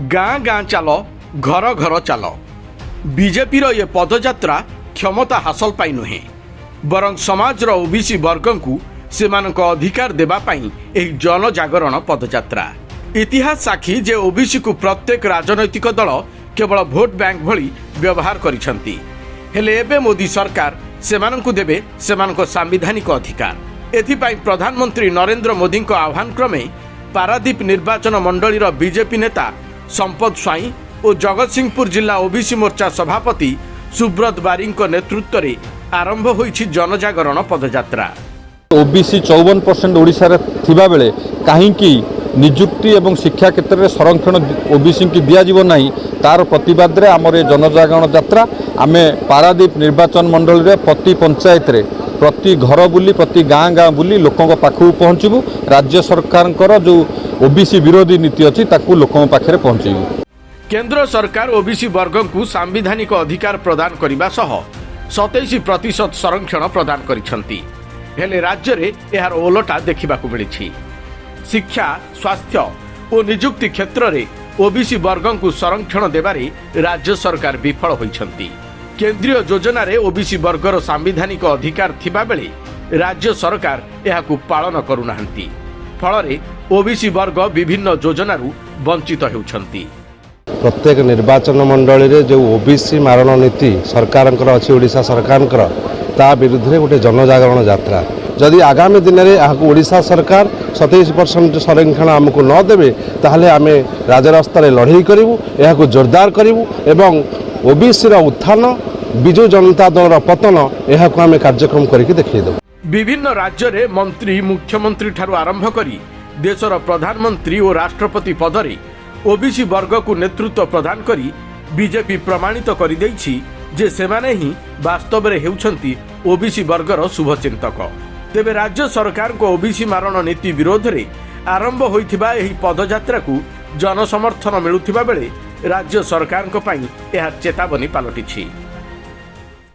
गाँ गाँ चल घर घर चल बीजेपी ये पदयात्रा क्षमता हासिल पाई नुहे बरं समाजर ओबीसी वर्ग को सेमानक अधिकार देबा पाई एही जनजागरण पदयात्रा इतिहास साक्षी जे ओबीसी को प्रत्येक राजनैतिक दल केवल भोट बैंक भली व्यवहार करिसंती हेले एबे मोदी सरकार सेमानकु देबे सेमानक संवैधानिक अधिकार एथिपाई प्रधानमंत्री नरेंद्र मोदी आह्वान क्रमे पारादीप निर्वाचन मंडलीर बीजेपी नेता संपद स्वाई और जगतसिंहपुर जिला ओबीसी मोर्चा सभापति सुब्रत बारी नेतृत्व में आरंभ होईछि जनजागरण पदयात्रा। ओबीसी 54% ओडिशा रे थिबा बेले काहींकी निजुक्ति एवं शिक्षा क्षेत्र में संरक्षण ओबीसी की दियाजिबो नाही तार प्रतिवाद रे आमर जनजागरण यात्रा आमे पारादीप निर्वाचन मंडल रे प्रति पंचायत रे प्रति घर बुली प्रति गाँ गाँ बुली लोकों पाखु पहुँचबू राज्य सरकार जो ओबीसी विरोधी नीति अच्छी ताकू लोकों पाखे पहुँचबू। केंद्र सरकार ओबीसी वर्ग को सांविधानिक अधिकार प्रदान करने सह 27% संरक्षण प्रदान करिसेंती हेले राज्य रे एहार ओलटा देखा मिली। शिक्षा स्वास्थ्य और निजुक्ति क्षेत्र में ओबीसी वर्ग को संरक्षण देबारे राज्य सरकार विफल होइछंती। केंद्रीय योजना रे ओबीसी वर्गर सांविधानिक अधिकार थिबा बेले राज्य सरकार एहाकु पालन करुनाहंती फଳରେ ओबीसी वर्ग विभिन्न योजनारू वंचित हेउछंती। प्रत्येक निर्वाचन मंडली रे जो ओबीसी मारण नीति सरकार अच्छी ओडिशा सरकार ता विरुद्ध में गोटे जनजागरण यात्रा जदि आगामी दिन में ओडिशा सरकार 27% संरक्षण आमको न देवे ताहले आमे राजरास्ता लड़ाई करूँ यह जोरदार करूँ एवं ओबीसी उत्थान विजु जनता दल पतन यह कार्यक्रम करके देखिदेव। विभिन्न राज्य रे मंत्री मुख्यमंत्री ठारू आरंभ करी देशर प्रधानमंत्री और राष्ट्रपति पदरे ओबीसी वर्ग को नेतृत्व प्रदान करी बीजेपी प्रमाणित कर देइछि जे सेमाने ही वास्तव में हेउछंती ओबीसी वर्गर शुभचिंतक। तेबे राज्य सरकार को ओबीसी मारण नीति विरोध रे आरंभ होइथिबा एही पदयात्रा को जनसमर्थन मिलुथिबा बेले राज्य सरकार को पई यह चेतावनी पलटिछि।